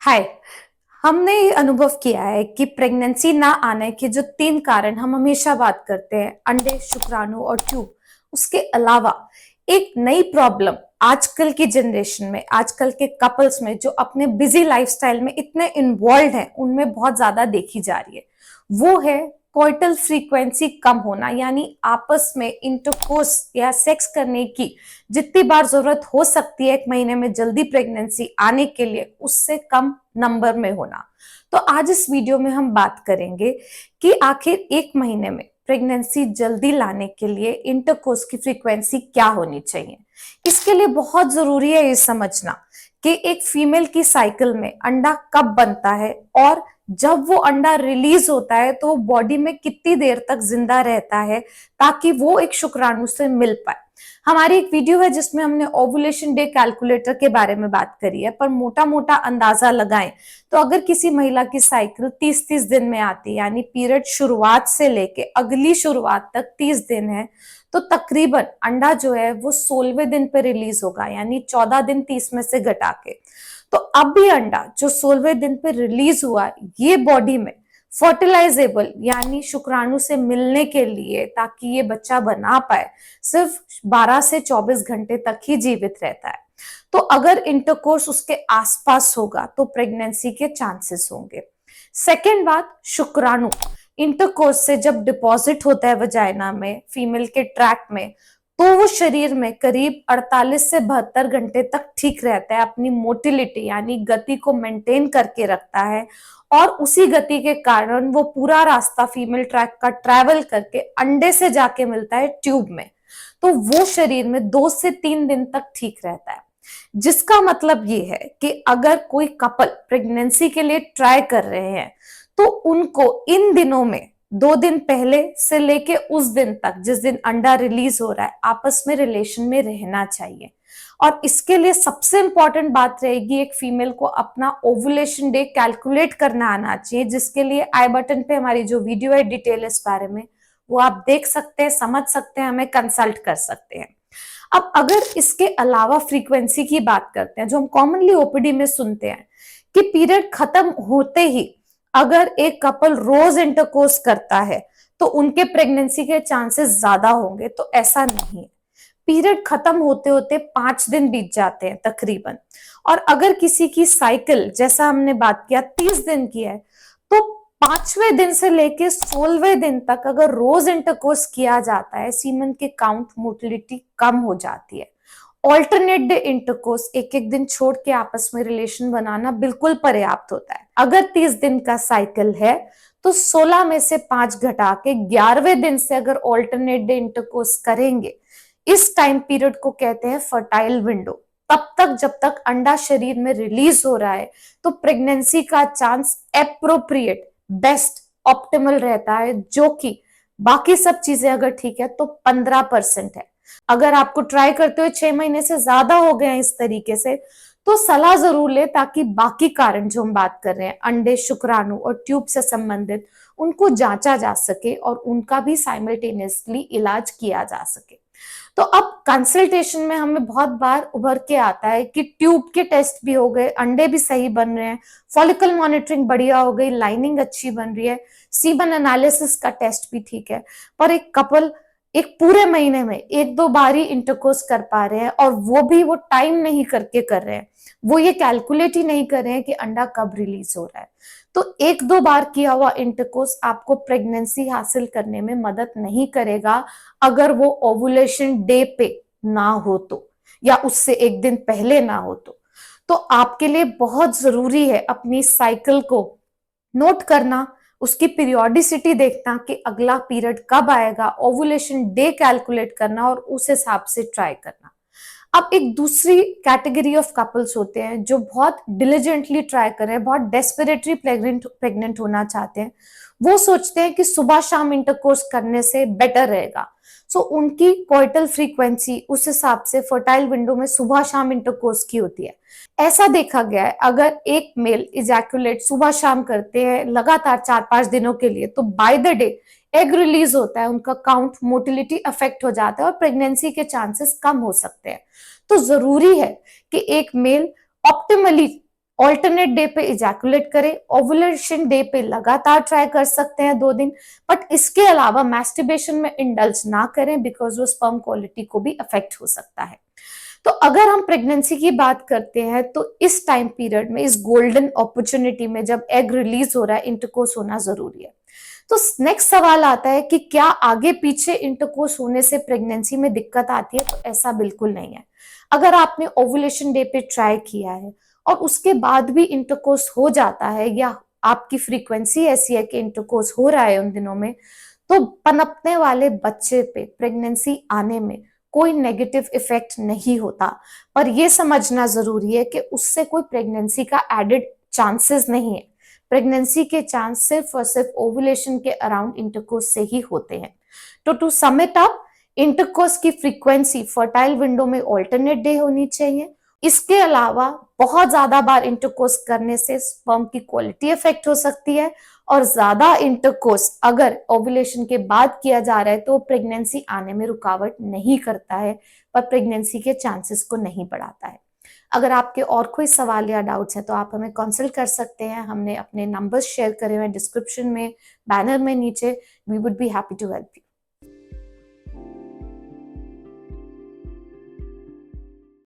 हाय। हमने ये अनुभव किया है कि प्रेगनेंसी ना आने के जो 3 कारण हम हमेशा बात करते हैं, अंडे, शुक्राणु और ट्यूब, उसके अलावा एक नई प्रॉब्लम आजकल की जनरेशन में, आजकल के कपल्स में जो अपने बिजी लाइफस्टाइल में इतने इन्वॉल्व हैं, उनमें बहुत ज्यादा देखी जा रही है। वो है कोइटल फ्रीक्वेंसी कम होना, यानी आपस में इंटरकोर्स या सेक्स करने की जितनी बार जरूरत हो सकती है एक महीने में जल्दी प्रेगनेंसी आने के लिए, उससे कम नंबर में होना। तो आज इस वीडियो में हम बात करेंगे कि आखिर एक महीने में प्रेगनेंसी जल्दी लाने के लिए इंटरकोर्स की फ्रीक्वेंसी क्या होनी चाहिए। इसके लिए बहुत जरूरी है ये समझना कि एक फीमेल की साइकिल में अंडा कब बनता है और जब वो अंडा रिलीज होता है तो बॉडी में कितनी देर तक जिंदा रहता है ताकि वो एक शुक्राणु से मिल पाए। हमारी एक वीडियो है जिसमें हमने ओवुलेशन डे कैलकुलेटर के बारे में बात करी है, पर मोटा मोटा अंदाजा लगाएं तो अगर किसी महिला की साइकिल 30-30 दिन में आती है, यानी पीरियड शुरुआत से लेके अगली शुरुआत तक 30 दिन है, तो तकरीबन अंडा जो है वो 16वें दिन पे रिलीज होगा, यानी 14 दिन 30 में से घटा के। तो अब भी अंडा जो 16वें दिन पे रिलीज हुआ, ये बॉडी में फर्टिलाइजेबल यानी शुक्राणु से मिलने के लिए, ताकि ये बच्चा बना पाए, सिर्फ 12 से 24 घंटे तक ही जीवित रहता है। तो अगर इंटरकोर्स उसके आसपास होगा तो प्रेगनेंसी के चांसेस होंगे। सेकेंड बात, शुक्राणु इंटरकोर्स से जब डिपॉजिट होता है वजाइना में, फीमेल के ट्रैक्ट में, तो वो शरीर में करीब 48 से 72 घंटे तक ठीक रहता है, अपनी मोटिलिटी यानी गति को मेंटेन करके रखता है, और उसी गति के कारण वो पूरा रास्ता फीमेल ट्रैक का ट्रैवल करके अंडे से जाके मिलता है ट्यूब में। तो वो शरीर में 2 से 3 दिन तक ठीक रहता है, जिसका मतलब ये है कि अगर कोई कपल प्रेगनेंसी के लिए ट्राई कर रहे हैं तो उनको इन दिनों में 2 दिन पहले से लेके उस दिन तक जिस दिन अंडा रिलीज हो रहा है आपस में रिलेशन में रहना चाहिए। और इसके लिए सबसे इंपॉर्टेंट बात रहेगी, एक फीमेल को अपना ओवुलेशन डे कैलकुलेट करना आना चाहिए, जिसके लिए आई बटन पे हमारी जो वीडियो है डिटेल इस बारे में, वो आप देख सकते हैं, समझ सकते हैं, हमें कंसल्ट कर सकते हैं। अब अगर इसके अलावा फ्रीक्वेंसी की बात करते हैं, जो हम कॉमनली ओपीडी में सुनते हैं कि पीरियड खत्म होते ही अगर एक कपल रोज इंटरकोर्स करता है तो उनके प्रेगनेंसी के चांसेस ज्यादा होंगे, तो ऐसा नहीं है। पीरियड खत्म होते होते 5 दिन बीत जाते हैं तकरीबन, और अगर किसी की साइकिल जैसा हमने बात किया 30 दिन की है, तो 5वें दिन से लेके 16वें दिन तक अगर रोज इंटरकोर्स किया जाता है, सीमन के काउंट मोटिलिटी कम हो जाती है। ऑल्टरनेट डे इंटरकोर्स, एक एक दिन छोड़ के आपस में रिलेशन बनाना बिल्कुल पर्याप्त होता है। अगर 30 दिन का साइकिल है तो 16 में से 5 घटा के 11वें दिन से अगर ऑल्टरनेट डे इंटरकोर्स करेंगे, इस टाइम पीरियड को कहते हैं फर्टाइल विंडो। तब तक जब तक अंडा शरीर में रिलीज हो रहा है तो प्रेगनेंसी का चांस एप्रोप्रिएट, बेस्ट, ऑप्टिमल रहता है, जो कि बाकी सब चीजें अगर ठीक है तो 15% है। अगर आपको ट्राई करते हुए 6 महीने से ज्यादा हो गए हैं इस तरीके से, तो सलाह जरूर ले, ताकि बाकी कारण जो हम बात कर रहे हैं अंडे, शुक्राणु और ट्यूब से संबंधित, उनको जांचा जा सके और उनका भी साइमल्टेनियसली इलाज किया जा सके। तो अब कंसल्टेशन में हमें बहुत बार उभर के आता है कि ट्यूब के टेस्ट भी हो गए, अंडे भी सही बन रहे हैं, फॉलिकल मॉनिटरिंग बढ़िया हो गई, लाइनिंग अच्छी बन रही है, सीमन एनालिसिस का टेस्ट भी ठीक है, पर एक कपल एक पूरे महीने में 1-2 बार ही इंटरकोर्स कर पा रहे हैं, और वो भी वो टाइम नहीं करके कर रहे हैं, वो ये कैलकुलेट ही नहीं कर रहे हैं कि अंडा कब रिलीज हो रहा है। तो 1-2 बार किया हुआ इंटरकोर्स आपको प्रेगनेंसी हासिल करने में मदद नहीं करेगा, अगर वो ओवुलेशन डे पे ना हो तो, या उससे एक दिन पहले ना हो तो आपके लिए बहुत जरूरी है अपनी साइकिल को नोट करना, उसकी पीरियोडिसिटी देखना कि अगला पीरियड कब आएगा, ओवुलेशन डे कैलकुलेट करना और उस हिसाब से ट्राई करना। अब एक दूसरी कैटेगरी ऑफ कपल्स होते हैं जो बहुत डिलिजेंटली ट्राई कर रहे हैं, बहुत डेस्परेटली प्रेग्नेंट होना चाहते हैं। वो सोचते हैं कि सुबह शाम इंटरकोर्स करने से बेटर रहेगा, सो उनकी कोइटल फ्रीक्वेंसी उस हिसाब से फर्टाइल विंडो में सुबह शाम इंटरकोर्स की होती है। ऐसा देखा गया है, अगर एक मेल इजैकुलेट सुबह शाम करते हैं लगातार 4-5 दिनों के लिए, तो by the day egg release होता है, उनका काउंट, मोटिलिटी अफेक्ट हो जाता है और प्रेगनेंसी के चांसेस कम हो सकते हैं। तो जरूरी है कि एक मेल ऑप्टिमली ऑल्टरनेट डे पे इजैकुलेट करें, ओवुलेशन डे पे लगातार ट्राई कर सकते हैं 2 दिन, बट इसके अलावा मैस्टरबेशन में इंडल्ज ना करें बिकॉज वो स्पर्म क्वालिटी को भी अफेक्ट हो सकता है। तो अगर हम प्रेगनेंसी की बात करते हैं तो इस टाइम पीरियड में, इस गोल्डन अपॉर्चुनिटी में जब एग रिलीज हो रहा है, इंटरकोर्स होना जरूरी है। तो नेक्स्ट सवाल आता है कि क्या आगे पीछे इंटरकोर्स होने से प्रेगनेंसी में दिक्कत आती है? तो ऐसा बिल्कुल नहीं है। अगर आपने ओवुलेशन डे पे ट्राई किया है और उसके बाद भी इंटरकोर्स हो जाता है, या आपकी फ्रीक्वेंसी ऐसी है कि इंटरकोर्स हो रहा है उन दिनों में, तो पनपने वाले बच्चे पे प्रेगनेंसी आने में कोई नेगेटिव इफेक्ट नहीं होता। पर यह समझना जरूरी है कि उससे कोई प्रेगनेंसी का एडेड चांसेस नहीं है। प्रेगनेंसी के चांस सिर्फ और सिर्फ ओवुलेशन के अराउंड इंटरकोर्स से ही होते हैं। तो to sum it up, intercourse की फ्रीक्वेंसी फर्टाइल विंडो में ऑल्टरनेट डे होनी चाहिए। इसके अलावा बहुत ज्यादा बार इंटरकोर्स करने से स्पर्म की क्वालिटी अफेक्ट हो सकती है, और ज्यादा इंटरकोर्स अगर ओवुलेशन के बाद किया जा रहा है तो प्रेगनेंसी आने में रुकावट नहीं करता है, पर प्रेगनेंसी के चांसेस को नहीं बढ़ाता है। अगर आपके और कोई सवाल या डाउट्स हैं तो आप हमें कंसल्ट कर सकते हैं। हमने अपने नंबर्स शेयर करे हुए हैं डिस्क्रिप्शन में, बैनर में नीचे। We would be happy to help you.